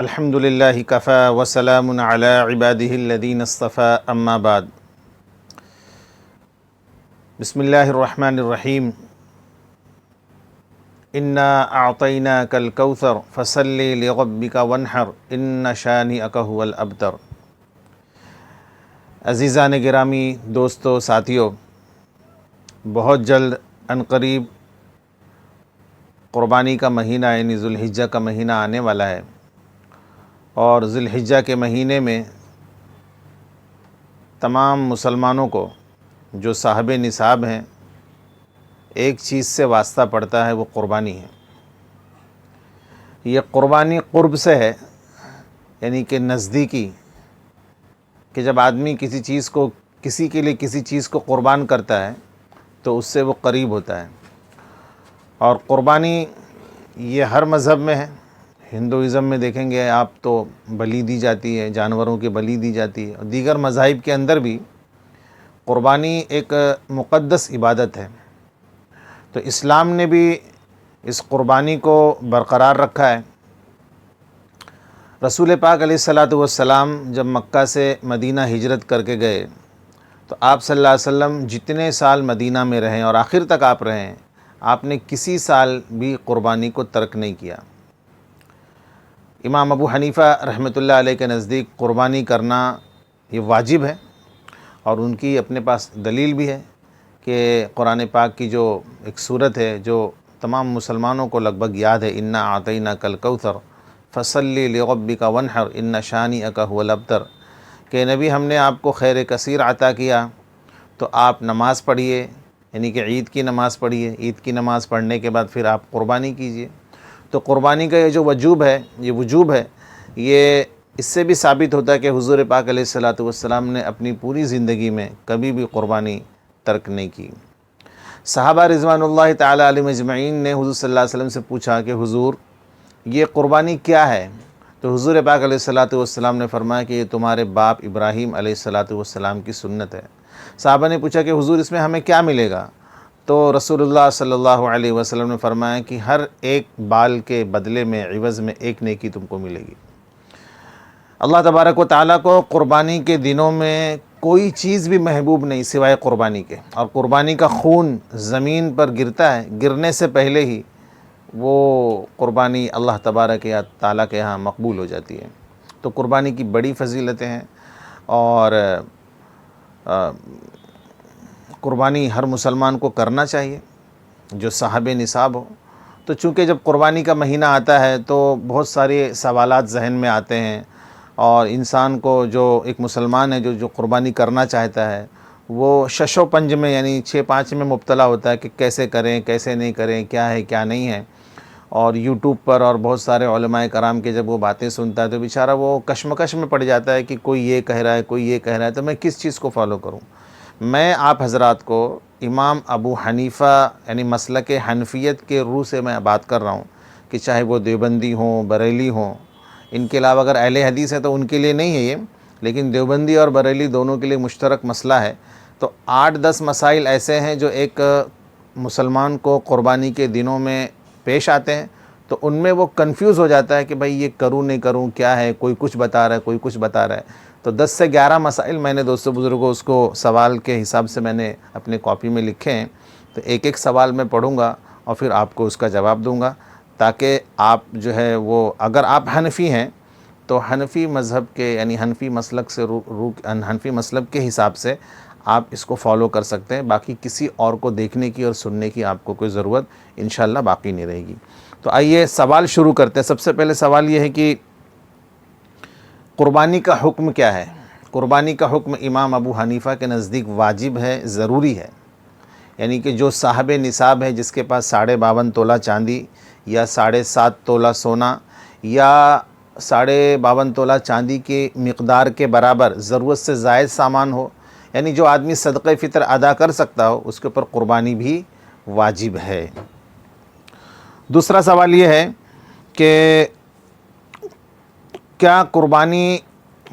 الحمد للہ کفا وسلام علی عبادہ الذین اصطفیٰ اما بعد بسم اللہ الرحمن الرحیم انا اعطیناک الکوثر فصل لربک وانحر ان شانئک هو الابتر۔ عزیزان گرامی، دوستو، ساتھیو، بہت جلد عنقریب قربانی کا مہینہ یعنی ذو الحجہ کا مہینہ آنے والا ہے، اور ذو الحجہ کے مہینے میں تمام مسلمانوں کو جو صاحب نصاب ہیں ایک چیز سے واسطہ پڑتا ہے، وہ قربانی ہے۔ یہ قربانی قرب سے ہے، یعنی کہ نزدیکی، کہ جب آدمی کسی کے لیے کسی چیز کو قربان کرتا ہے تو اس سے وہ قریب ہوتا ہے۔ اور قربانی یہ ہر مذہب میں ہے۔ ہندوازم میں دیکھیں گے آپ تو بلی دی جاتی ہے، جانوروں کی بلی دی جاتی ہے، اور دیگر مذاہب کے اندر بھی قربانی ایک مقدس عبادت ہے۔ تو اسلام نے بھی اس قربانی کو برقرار رکھا ہے۔ رسول پاک علیہ الصلاۃ والسلام جب مکہ سے مدینہ ہجرت کر کے گئے تو آپ صلی اللہ علیہ وسلم جتنے سال مدینہ میں رہیں اور آخر تک آپ رہیں، آپ نے کسی سال بھی قربانی کو ترک نہیں کیا۔ امام ابو حنیفہ رحمۃ اللہ علیہ کے نزدیک قربانی کرنا یہ واجب ہے، اور ان کی اپنے پاس دلیل بھی ہے کہ قرآن پاک کی جو ایک صورت ہے جو تمام مسلمانوں کو لگ بھگ یاد ہے، انا اعطیناک الکوثر فصلی لربک وانحر ان شانئک هو الابتر، کہ نبی ہم نے آپ کو خیر کثیر عطا کیا تو آپ نماز پڑھیے، یعنی کہ عید کی نماز پڑھیے، عید کی نماز پڑھنے کے بعد پھر آپ قربانی کیجئے۔ تو قربانی کا یہ جو وجوب ہے یہ اس سے بھی ثابت ہوتا ہے کہ حضور پاک علیہ الصلاۃ والسلام نے اپنی پوری زندگی میں کبھی بھی قربانی ترک نہیں کی۔ صحابہ رضوان اللہ تعالیٰ علیہم اجمعین نے حضور صلی اللہ علیہ وسلم سے پوچھا کہ حضور یہ قربانی کیا ہے؟ تو حضور پاک علیہ الصلاۃ والسلام نے فرمایا کہ یہ تمہارے باپ ابراہیم علیہ الصلاۃ والسلام کی سنت ہے۔ صحابہ نے پوچھا کہ حضور اس میں ہمیں کیا ملے گا؟ تو رسول اللہ صلی اللہ علیہ وسلم نے فرمایا کہ ہر ایک بال کے بدلے میں عوض میں ایک نیکی تم کو ملے گی۔ اللہ تبارک و تعالیٰ کو قربانی کے دنوں میں کوئی چیز بھی محبوب نہیں سوائے قربانی کے، اور قربانی کا خون زمین پر گرتا ہے، گرنے سے پہلے ہی وہ قربانی اللہ تبارک و تعالیٰ کے ہاں مقبول ہو جاتی ہے۔ تو قربانی کی بڑی فضیلتیں ہیں، اور قربانی ہر مسلمان کو کرنا چاہیے جو صاحب نصاب ہو۔ تو چونکہ جب قربانی کا مہینہ آتا ہے تو بہت سارے سوالات ذہن میں آتے ہیں، اور انسان کو جو ایک مسلمان ہے جو قربانی کرنا چاہتا ہے وہ شش و پنج میں یعنی 6-5 میں مبتلا ہوتا ہے کہ کیسے کریں، کیسے نہیں کریں، کیا ہے کیا نہیں ہے۔ اور یوٹیوب پر اور بہت سارے علماء کرام کے جب وہ باتیں سنتا ہے تو بیچارہ وہ کشمکش میں پڑ جاتا ہے کہ کوئی یہ کہہ رہا ہے، کوئی یہ کہہ رہا ہے، تو میں کس چیز کو فالو کروں؟ میں آپ حضرات کو امام ابو حنیفہ یعنی مسلک حنفیت کے روح سے میں بات کر رہا ہوں، کہ چاہے وہ دیوبندی ہوں، بریلی ہوں، ان کے علاوہ اگر اہل حدیث ہے تو ان کے لیے نہیں ہے یہ، لیکن دیوبندی اور بریلی دونوں کے لیے مشترک مسئلہ ہے۔ تو 8-10 مسائل ایسے ہیں جو ایک مسلمان کو قربانی کے دنوں میں پیش آتے ہیں، تو ان میں وہ کنفیوز ہو جاتا ہے کہ بھائی یہ کروں نہیں کروں، کیا ہے، کوئی کچھ بتا رہا ہے، کوئی کچھ بتا رہا ہے۔ تو 10 سے 11 مسائل میں نے دوستو بزرگوں اس کو سوال کے حساب سے میں نے اپنے کاپی میں لکھے ہیں، تو ایک ایک سوال میں پڑھوں گا اور پھر آپ کو اس کا جواب دوں گا، تاکہ آپ جو ہے وہ اگر آپ حنفی ہیں تو حنفی مذہب کے یعنی حنفی مسلک سے حنفی مسلک کے حساب سے آپ اس کو فالو کر سکتے ہیں، باقی کسی اور کو دیکھنے کی اور سننے کی آپ کو کوئی ضرورت انشاءاللہ باقی نہیں رہے گی۔ تو آئیے سوال شروع کرتے ہیں۔ سب سے پہلے سوال یہ ہے کہ قربانی کا حکم کیا ہے؟ قربانی کا حکم امام ابو حنیفہ کے نزدیک واجب ہے، ضروری ہے، یعنی کہ جو صاحب نصاب ہے، جس کے پاس 52.5 تولہ چاندی یا 7.5 تولہ سونا یا 52.5 تولہ چاندی کی مقدار کے برابر ضرورت سے زائد سامان ہو، یعنی جو آدمی صدقہ فطر ادا کر سکتا ہو، اس کے اوپر قربانی بھی واجب ہے۔ دوسرا سوال یہ ہے کہ کیا قربانی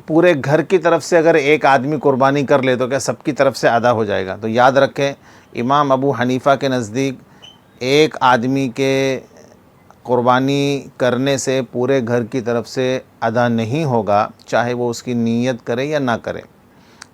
پورے گھر کی طرف سے اگر ایک آدمی قربانی کر لے تو کیا سب کی طرف سے ادا ہو جائے گا؟ تو یاد رکھیں، امام ابو حنیفہ کے نزدیک ایک آدمی کے قربانی کرنے سے پورے گھر کی طرف سے ادا نہیں ہوگا، چاہے وہ اس کی نیت کرے یا نہ کرے،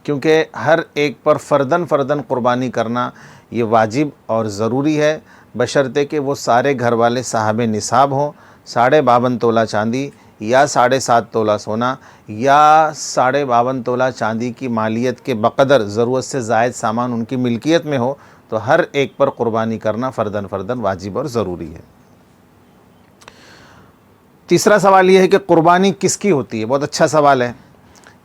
کیونکہ ہر ایک پر فرداً قربانی کرنا یہ واجب اور ضروری ہے، بشرطے کہ وہ سارے گھر والے صاحب نصاب ہوں، 52.5 تولہ چاندی یا 7.5 تولہ سونا یا 52.5 تولہ چاندی کی مالیت کے بقدر ضرورت سے زائد سامان ان کی ملکیت میں ہو، تو ہر ایک پر قربانی کرنا فرداً واجب اور ضروری ہے۔ تیسرا سوال یہ ہے کہ قربانی کس کی ہوتی ہے؟ بہت اچھا سوال ہے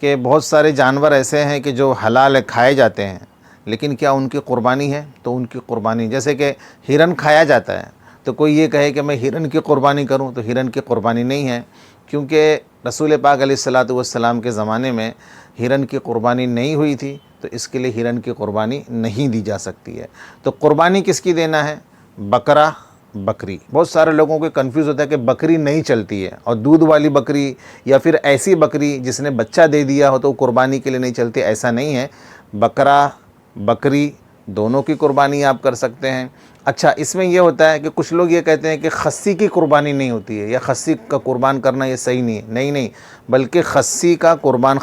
کہ بہت سارے جانور ایسے ہیں کہ جو حلال ہے، کھائے جاتے ہیں، لیکن کیا ان کی قربانی ہے؟ تو ان کی قربانی، جیسے کہ ہرن کھایا جاتا ہے، تو کوئی یہ کہے کہ میں ہرن کی قربانی کروں، تو ہرن کی قربانی نہیں ہے، کیونکہ رسول پاک علیہ الصلاۃ والسلام کے زمانے میں ہرن کی قربانی نہیں ہوئی تھی، تو اس کے لیے ہرن کی قربانی نہیں دی جا سکتی ہے۔ تو قربانی کس کی دینا ہے؟ بکرا، بکری۔ بہت سارے لوگوں کو کنفیوز ہوتا ہے کہ بکری نہیں چلتی ہے، اور دودھ والی بکری یا پھر ایسی بکری جس نے بچہ دے دیا ہو تو وہ قربانی کے لیے نہیں چلتی، ایسا نہیں ہے۔ بکرا، بکری دونوں کی قربانی آپ کر سکتے ہیں۔ اچھا، اس میں یہ ہوتا ہے کہ کچھ لوگ یہ کہتے ہیں کہ خصی کی قربانی نہیں ہوتی ہے، یا خصی کا قربان کرنا یہ صحیح نہیں ہے۔ نہیں، بلکہ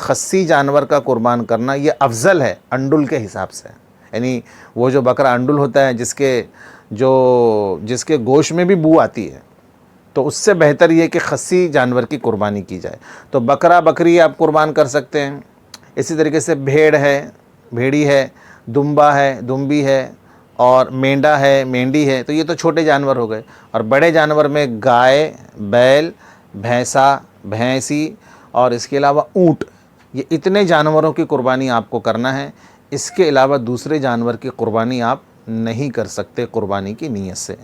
خصی جانور کا قربان کرنا یہ افضل ہے انڈل کے حساب سے، یعنی وہ جو بکرا انڈل ہوتا ہے جس کے گوشت میں بھی بو آتی ہے، تو اس سے بہتر یہ کہ خصی جانور کی قربانی کی جائے۔ تو بکرا، بکری آپ قربان کر سکتے ہیں۔ اسی طریقے سے بھیڑ ہے، بھیڑی ہے، دمبا ہے، دمبی ہے، اور مینڈا ہے، مینڈی ہے، تو یہ تو چھوٹے جانور ہو گئے۔ اور بڑے جانور میں گائے، بیل، بھینسا، بھینسی، اور اس کے علاوہ اونٹ، یہ اتنے جانوروں کی قربانی آپ کو کرنا ہے۔ اس کے علاوہ دوسرے جانور کی قربانی آپ نہیں کر سکتے قربانی کی نیت سے۔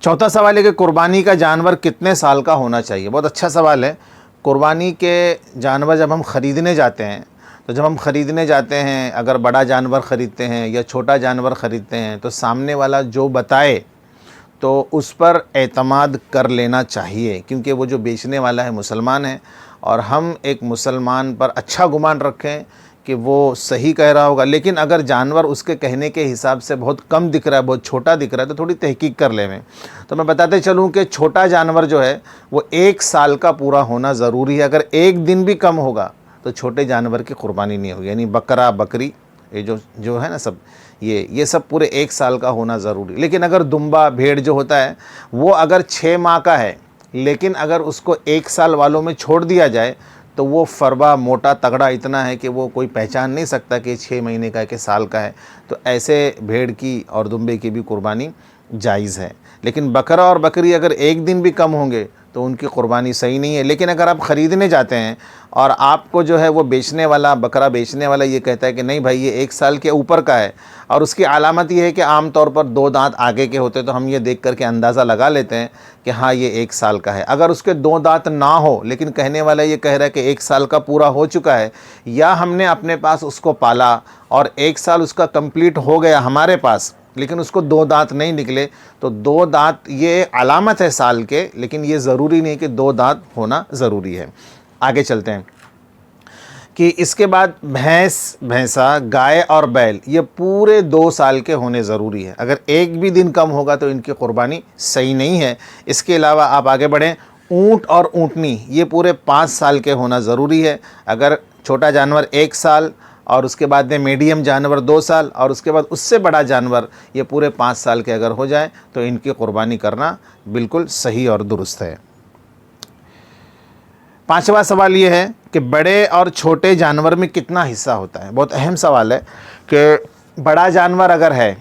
چوتھا سوال ہے کہ قربانی کا جانور کتنے سال کا ہونا چاہیے؟ بہت اچھا سوال ہے۔ قربانی کے جانور جب ہم خریدنے جاتے ہیں، اگر بڑا جانور خریدتے ہیں یا چھوٹا جانور خریدتے ہیں، تو سامنے والا جو بتائے تو اس پر اعتماد کر لینا چاہیے، کیونکہ وہ جو بیچنے والا ہے مسلمان ہے، اور ہم ایک مسلمان پر اچھا گمان رکھیں کہ وہ صحیح کہہ رہا ہوگا۔ لیکن اگر جانور اس کے کہنے کے حساب سے بہت کم دکھ رہا ہے، بہت چھوٹا دکھ رہا ہے، تو تھوڑی تحقیق کر لیں۔ تو میں بتاتے چلوں کہ چھوٹا جانور جو ہے وہ 1 سال کا پورا ہونا ضروری ہے۔ اگر 1 دن بھی کم ہوگا تو چھوٹے جانور کی قربانی نہیں ہوگی، یعنی بکرا، بکری، یہ جو ہے نا سب، یہ سب پورے 1 سال کا ہونا ضروری۔ لیکن اگر دمبا، بھیڑ جو ہوتا ہے وہ اگر 6 ماہ کا ہے، لیکن اگر اس کو 1 سال والوں میں چھوڑ دیا جائے تو وہ فربا، موٹا، تگڑا اتنا ہے کہ وہ کوئی پہچان نہیں سکتا کہ 6 مہینے کا ہے کہ سال کا ہے، تو ایسے بھیڑ کی اور دمبے کی بھی قربانی جائز ہے۔ لیکن بکرا اور بکری اگر 1 دن بھی کم ہوں گے تو ان کی قربانی صحیح نہیں ہے۔ لیکن اگر آپ خریدنے جاتے ہیں اور آپ کو جو ہے وہ بیچنے والا، بکرا بیچنے والا یہ کہتا ہے کہ نہیں بھائی یہ 1 سال کے اوپر کا ہے، اور اس کی علامت یہ ہے کہ عام طور پر 2 دانت آگے کے ہوتے، تو ہم یہ دیکھ کر کے اندازہ لگا لیتے ہیں کہ ہاں یہ 1 سال کا ہے۔ اگر اس کے 2 دانت نہ ہو، لیکن کہنے والا یہ کہہ رہا ہے کہ 1 سال کا پورا ہو چکا ہے، یا ہم نے اپنے پاس اس کو پالا اور 1 سال اس کا کمپلیٹ ہو گیا ہمارے پاس، لیکن اس کو 2 دانت نہیں نکلے، تو 2 دانت یہ علامت ہے سال کے، لیکن یہ ضروری نہیں کہ 2 دانت ہونا ضروری ہے۔ آگے چلتے ہیں کہ اس کے بعد بھینسا، گائے اور بیل یہ پورے 2 سال کے ہونے ضروری ہے۔ اگر 1 بھی دن کم ہوگا تو ان کی قربانی صحیح نہیں ہے۔ اس کے علاوہ آپ آگے بڑھیں، اونٹ اور اونٹنی یہ پورے 5 سال کے ہونا ضروری ہے۔ اگر چھوٹا جانور 1 سال، اور اس کے بعد میں میڈیم جانور 2 سال، اور اس کے بعد اس سے بڑا جانور یہ پورے 5 سال کے اگر ہو جائیں تو ان کی قربانی کرنا بالکل صحیح اور درست ہے۔ 5واں سوال یہ ہے کہ بڑے اور چھوٹے جانور میں کتنا حصہ ہوتا ہے؟ بہت اہم سوال ہے کہ بڑا جانور اگر ہے،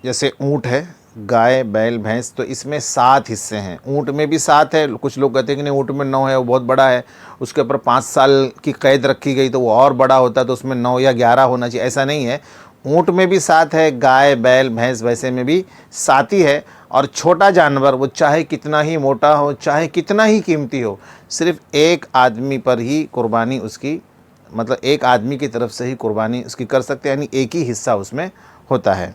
جیسے اونٹ ہے، گائے، بیل، بھینس، تو اس میں 7 حصے ہیں۔ اونٹ میں بھی 7 ہے، کچھ لوگ کہتے ہیں کہ نہیں اونٹ میں 9 ہے، وہ بہت بڑا ہے، اس کے اوپر 5 سال کی قید رکھی گئی تو وہ اور بڑا ہوتا ہے، تو اس میں 9 یا 11 ہونا چاہیے، ایسا نہیں ہے۔ اونٹ میں بھی 7 ہے، گائے، بیل، بھینس ویسے میں بھی 7 ہی ہے۔ اور چھوٹا جانور وہ چاہے کتنا ہی موٹا ہو، چاہے کتنا ہی قیمتی ہو، صرف ایک آدمی پر ہی قربانی اس کی، مطلب ایک آدمی کی طرف سے ہی قربانی اس کی کر سکتے ہیں، یعنی ایک ہی حصہ اس میں ہوتا ہے۔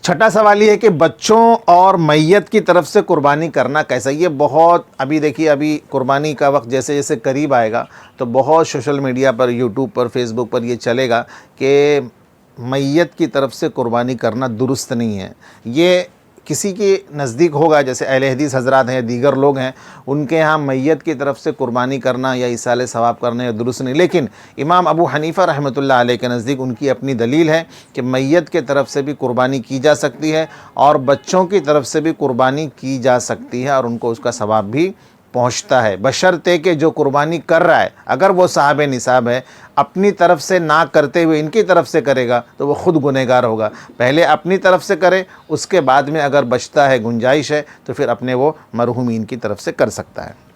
چھٹا سوال یہ ہے کہ بچوں اور میت کی طرف سے قربانی کرنا کیسا؟ یہ بہت ابھی دیکھیے، ابھی قربانی کا وقت جیسے جیسے قریب آئے گا تو بہت سوشل میڈیا پر، یوٹیوب پر، فیس بک پر یہ چلے گا کہ میت کی طرف سے قربانی کرنا درست نہیں ہے. یہ کسی کے نزدیک ہوگا، جیسے اہل حدیث حضرات ہیں، دیگر لوگ ہیں، ان کے ہاں میت کی طرف سے قربانی کرنا یا ایصال ثواب کرنا یا درست نہیں. لیکن امام ابو حنیفہ رحمۃ اللہ علیہ کے نزدیک ان کی اپنی دلیل ہے کہ میت کے طرف سے بھی قربانی کی جا سکتی ہے اور بچوں کی طرف سے بھی قربانی کی جا سکتی ہے اور ان کو اس کا ثواب بھی پہنچتا ہے، بشرطے کہ جو قربانی کر رہا ہے اگر وہ صاحب نصاب ہے، اپنی طرف سے نہ کرتے ہوئے ان کی طرف سے کرے گا تو وہ خود گنہگار ہوگا. پہلے اپنی طرف سے کرے، اس کے بعد میں اگر بچتا ہے، گنجائش ہے، تو پھر اپنے وہ مرحومین کی طرف سے کر سکتا ہے.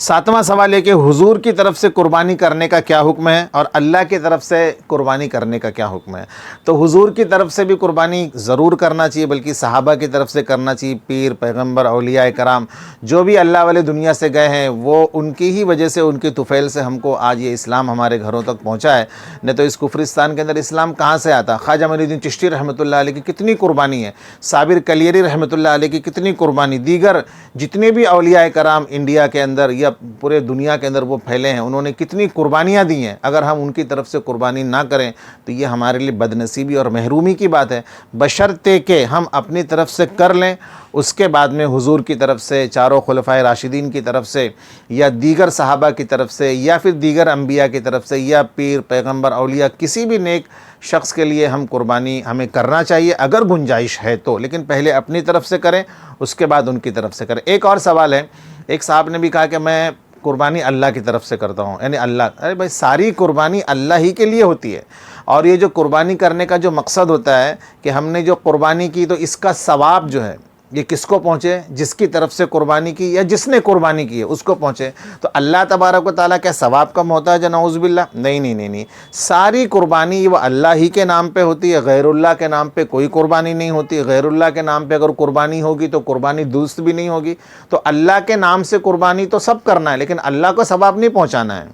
7واں سوال ہے کہ حضور کی طرف سے قربانی کرنے کا کیا حکم ہے اور اللہ کی طرف سے قربانی کرنے کا کیا حکم ہے. تو حضور کی طرف سے بھی قربانی ضرور کرنا چاہیے، بلکہ صحابہ کی طرف سے کرنا چاہیے. پیر، پیغمبر، اولیاء کرام جو بھی اللہ والے دنیا سے گئے ہیں، وہ ان کی ہی وجہ سے، ان کی طفیل سے ہم کو آج یہ اسلام ہمارے گھروں تک پہنچا ہے. نہیں تو اس کفرستان کے اندر اسلام کہاں سے آتا؟ خواجہ معین الدین چشتی رحمۃ اللہ علیہ کی کتنی قربانی ہے، صابر کلیری رحمۃ اللہ علیہ کی کتنی قربانی، دیگر جتنے بھی اولیاء کرام انڈیا کے اندر یا پورے دنیا کے اندر وہ پھیلے ہیں، انہوں نے کتنی قربانیاں دی ہیں. اگر ہم ان کی طرف سے قربانی نہ کریں تو یہ ہمارے لیے بد نصیبی اور محرومی کی بات ہے، بشرطے کہ ہم اپنی طرف سے کر لیں. اس کے بعد میں حضور کی طرف سے، چاروں خلفائے راشدین کی طرف سے یا دیگر صحابہ کی طرف سے یا پھر دیگر انبیاء کی طرف سے یا پیر، پیغمبر، اولیاء، کسی بھی نیک شخص کے لیے ہم قربانی ہمیں کرنا چاہیے اگر گنجائش ہے تو. لیکن پہلے اپنی طرف سے کریں، اس کے بعد ان کی طرف سے کریں. ایک اور سوال ہے، ایک صاحب نے بھی کہا کہ میں قربانی اللہ کی طرف سے کرتا ہوں، یعنی اللہ. ارے بھائی، ساری قربانی اللہ ہی کے لیے ہوتی ہے، اور یہ جو قربانی کرنے کا جو مقصد ہوتا ہے کہ ہم نے جو قربانی کی تو اس کا ثواب جو ہے یہ کس کو پہنچے؟ جس کی طرف سے قربانی کی یا جس نے قربانی کی ہے اس کو پہنچے. تو اللہ تبارک و تعالیٰ کیا ثواب کا محتاج ہے؟ نعوذ باللہ. نہیں. ساری قربانی وہ اللہ ہی کے نام پہ ہوتی ہے، غیر اللہ کے نام پہ کوئی قربانی نہیں ہوتی. غیر اللہ کے نام پہ اگر قربانی ہوگی تو قربانی درست بھی نہیں ہوگی. تو اللہ کے نام سے قربانی تو سب کرنا ہے، لیکن اللہ کو ثواب نہیں پہنچانا ہے.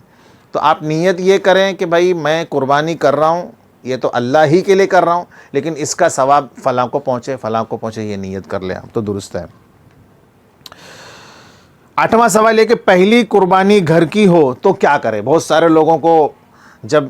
تو آپ نیت یہ کریں کہ بھائی میں قربانی کر رہا ہوں، یہ تو اللہ ہی کے لیے کر رہا ہوں، لیکن اس کا ثواب فلاں کو پہنچے، فلاں کو پہنچے، یہ نیت کر لیں آپ تو درست ہے. 8واں سوال یہ کہ پہلی قربانی گھر کی ہو تو کیا کرے؟ بہت سارے لوگوں کو جب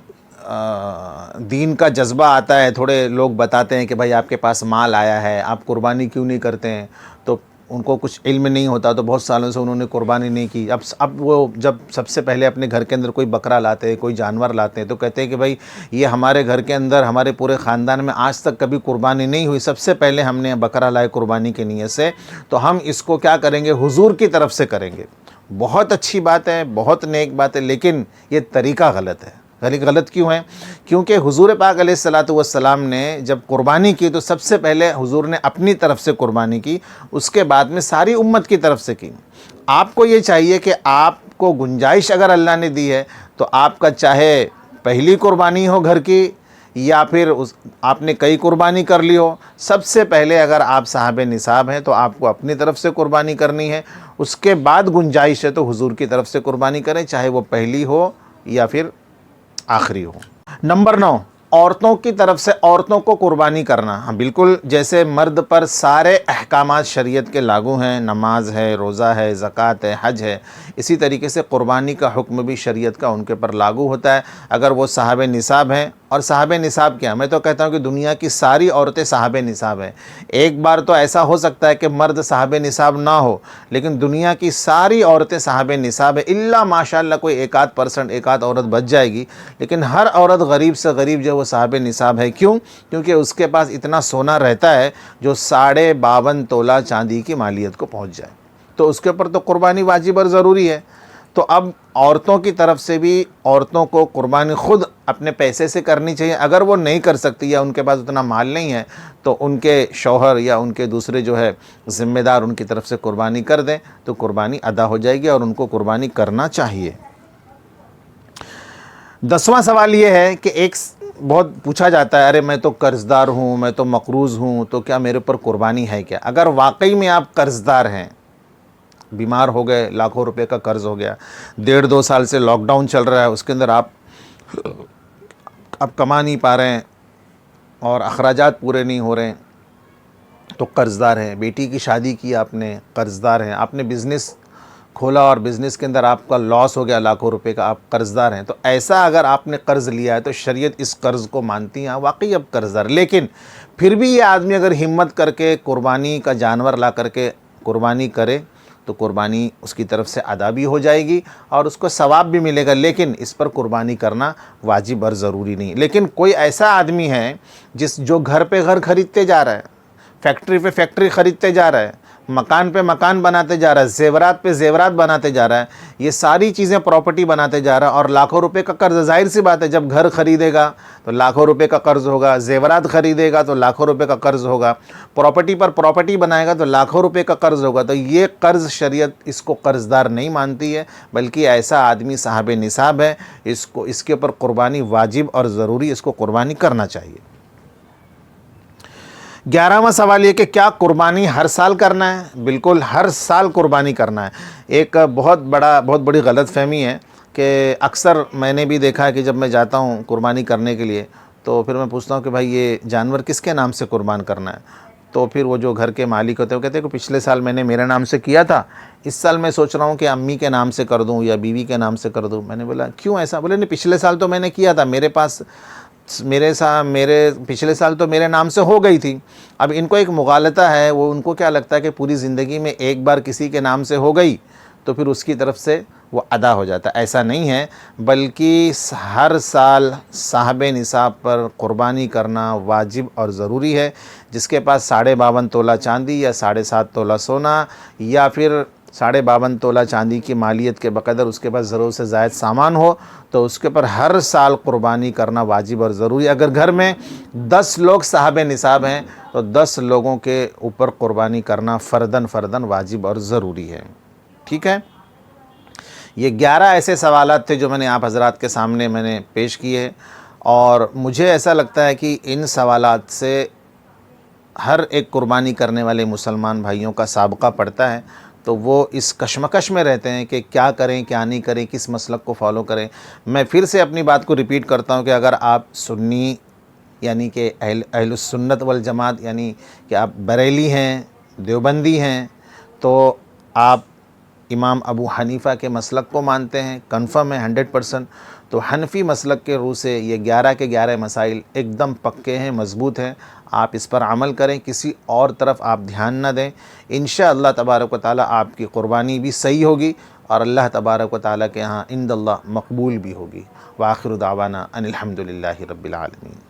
دین کا جذبہ آتا ہے، تھوڑے لوگ بتاتے ہیں کہ بھائی آپ کے پاس مال آیا ہے، آپ قربانی کیوں نہیں کرتے ہیں؟ تو ان کو کچھ علم نہیں ہوتا، تو بہت سالوں سے انہوں نے قربانی نہیں کی. اب وہ جب سب سے پہلے اپنے گھر کے اندر کوئی بکرا لاتے ہیں، کوئی جانور لاتے ہیں، تو کہتے ہیں کہ بھائی یہ ہمارے گھر کے اندر، ہمارے پورے خاندان میں آج تک کبھی قربانی نہیں ہوئی، سب سے پہلے ہم نے بکرا لائے قربانی کی نیت سے، تو ہم اس کو کیا کریں گے؟ حضور کی طرف سے کریں گے. بہت اچھی بات ہے، بہت نیک بات ہے، لیکن یہ طریقہ غلط ہے. غلط کیوں ہے؟ کیونکہ حضور پاک علیہ الصلوۃ والسلام نے جب قربانی کی تو سب سے پہلے حضور نے اپنی طرف سے قربانی کی، اس کے بعد میں ساری امت کی طرف سے کی. آپ کو یہ چاہیے کہ آپ کو گنجائش اگر اللہ نے دی ہے تو آپ کا چاہے پہلی قربانی ہو گھر کی یا پھر آپ نے کئی قربانی کر لی ہو، سب سے پہلے اگر آپ صاحب نصاب ہیں تو آپ کو اپنی طرف سے قربانی کرنی ہے. اس کے بعد گنجائش ہے تو حضور کی طرف سے قربانی کریں، چاہے وہ پہلی ہو یا پھر آخری ہو. نمبر 9، عورتوں کی طرف سے عورتوں کو قربانی کرنا. ہاں بالکل، جیسے مرد پر سارے احکامات شریعت کے لاگو ہیں، نماز ہے، روزہ ہے، زکوٰۃ ہے، حج ہے، اسی طریقے سے قربانی کا حکم بھی شریعت کا ان کے پر لاگو ہوتا ہے اگر وہ صاحب نصاب ہیں. اور صاحب نصاب کیا؟ میں تو کہتا ہوں کہ دنیا کی ساری عورتیں صاحب نصاب ہیں. ایک بار تو ایسا ہو سکتا ہے کہ مرد صاحب نصاب نہ ہو، لیکن دنیا کی ساری عورتیں صاحب نصاب ہیں، الا ماشاءاللہ کوئی ایک آدھ عورت بچ جائے گی، لیکن ہر عورت غریب سے غریب جو وہ صاحب نصاب ہے. کیوں؟ کیونکہ اس کے پاس اتنا سونا رہتا ہے جو 52.5 تولہ چاندی کی مالیت کو پہنچ جائے، تو اس کے اوپر تو قربانی واجب اور ضروری ہے. تو اب عورتوں کی طرف سے بھی عورتوں کو قربانی خود اپنے پیسے سے کرنی چاہیے. اگر وہ نہیں کر سکتی یا ان کے پاس اتنا مال نہیں ہے تو ان کے شوہر یا ان کے دوسرے جو ہے ذمہ دار ان کی طرف سے قربانی کر دیں تو قربانی ادا ہو جائے گی اور ان کو قربانی کرنا چاہیے. 10واں سوال یہ ہے کہ ایک بہت پوچھا جاتا ہے، ارے میں تو قرض دار ہوں، میں تو مقروض ہوں، تو کیا میرے اوپر قربانی ہے کیا؟ اگر واقعی میں آپ قرض دار ہیں، بیمار ہو گئے، لاکھوں روپے کا قرض ہو گیا، 1.5-2 سال سے لاک ڈاؤن چل رہا ہے، اس کے اندر آپ کما نہیں پا رہے ہیں اور اخراجات پورے نہیں ہو رہے ہیں تو قرض دار ہیں. بیٹی کی شادی کی آپ نے، قرض دار ہیں. آپ نے بزنس کھولا اور بزنس کے اندر آپ کا لاس ہو گیا لاکھوں روپے کا، آپ قرض دار ہیں، تو ایسا اگر آپ نے قرض لیا ہے تو شریعت اس قرض کو مانتی ہے، واقعی اب قرض دار، لیکن پھر بھی یہ آدمی اگر ہمت کر کے قربانی کا جانور لا کر کے قربانی کرے تو قربانی اس کی طرف سے ادا بھی ہو جائے گی اور اس کو ثواب بھی ملے گا، لیکن اس پر قربانی کرنا واجب اور ضروری نہیں۔ لیکن کوئی ایسا آدمی ہے جو گھر پہ گھر خریدتے جا رہا ہے، فیکٹری پہ فیکٹری خریدتے جا رہا ہے، مکان پہ مکان بناتے جا رہا ہے، زیورات پہ زیورات بناتے جا رہا ہے، یہ ساری چیزیں پراپرٹی بناتے جا رہا ہے، اور لاکھوں روپے کا قرض، ظاہر سی بات ہے جب گھر خریدے گا تو لاکھوں روپے کا قرض ہوگا، زیورات خریدے گا تو لاکھوں روپے کا قرض ہوگا، پراپرٹی پر پراپرٹی بنائے گا تو لاکھوں روپے کا قرض ہوگا، تو یہ قرض شریعت اس کو قرض دار نہیں مانتی ہے، بلکہ ایسا آدمی صاحب نصاب ہے، اس کے اوپر قربانی واجب اور ضروری، اس کو قربانی کرنا چاہیے۔ 11واں سوال یہ کہ کیا قربانی ہر سال کرنا ہے؟ بالکل ہر سال قربانی کرنا ہے۔ ایک بہت بڑی غلط فہمی ہے کہ اکثر میں نے بھی دیکھا ہے کہ جب میں جاتا ہوں قربانی کرنے کے لیے تو پھر میں پوچھتا ہوں کہ بھائی یہ جانور کس کے نام سے قربان کرنا ہے؟ تو پھر وہ جو گھر کے مالک ہوتے ہیں وہ کہتے ہیں کہ پچھلے سال میں نے میرے نام سے کیا تھا، اس سال میں سوچ رہا ہوں کہ امی کے نام سے کر دوں یا بیوی کے نام سے کر دوں۔ میں نے بولا کیوں ایسا؟ بولے نہیں، پچھلے سال تو میں نے کیا تھا، میرے پچھلے سال تو میرے نام سے ہو گئی تھی۔ اب ان کو ایک مغالطہ ہے، وہ ان کو کیا لگتا ہے کہ پوری زندگی میں ایک بار کسی کے نام سے ہو گئی تو پھر اس کی طرف سے وہ ادا ہو جاتا ہے۔ ایسا نہیں ہے، بلکہ ہر سال صاحب نصاب پر قربانی کرنا واجب اور ضروری ہے۔ جس کے پاس 52.5 تولہ چاندی یا 7.5 تولہ سونا یا پھر 52.5 تولہ چاندی کی مالیت کے بقدر اس کے پاس ضرورت سے زائد سامان ہو تو اس کے پر ہر سال قربانی کرنا واجب اور ضروری۔ اگر گھر میں 10 لوگ صاحب نصاب ہیں تو 10 لوگوں کے اوپر قربانی کرنا فرداً واجب اور ضروری ہے۔ ٹھیک ہے، یہ 11 ایسے سوالات تھے جو میں نے آپ حضرات کے سامنے پیش کیے، اور مجھے ایسا لگتا ہے کہ ان سوالات سے ہر ایک قربانی کرنے والے مسلمان بھائیوں کا سابقہ پڑتا ہے، تو وہ اس کشمکش میں رہتے ہیں کہ کیا کریں کیا نہیں کریں، کس مسلک کو فالو کریں۔ میں پھر سے اپنی بات کو ریپیٹ کرتا ہوں کہ اگر آپ سنی یعنی کہ اہل السنت والجماعت یعنی کہ آپ بریلی ہیں، دیوبندی ہیں، تو آپ امام ابو حنیفہ کے مسلک کو مانتے ہیں، کنفرم ہے 100%، تو حنفی مسلک کے روح سے یہ 11 کے 11 مسائل ایک دم پکے ہیں، مضبوط ہیں، آپ اس پر عمل کریں، کسی اور طرف آپ دھیان نہ دیں، انشاءاللہ تبارک و تعالی آپ کی قربانی بھی صحیح ہوگی اور اللہ تبارک و تعالی کے ہاں عند اللہ مقبول بھی ہوگی۔ وآخر دعوانا ان الحمدللہ رب العالمین۔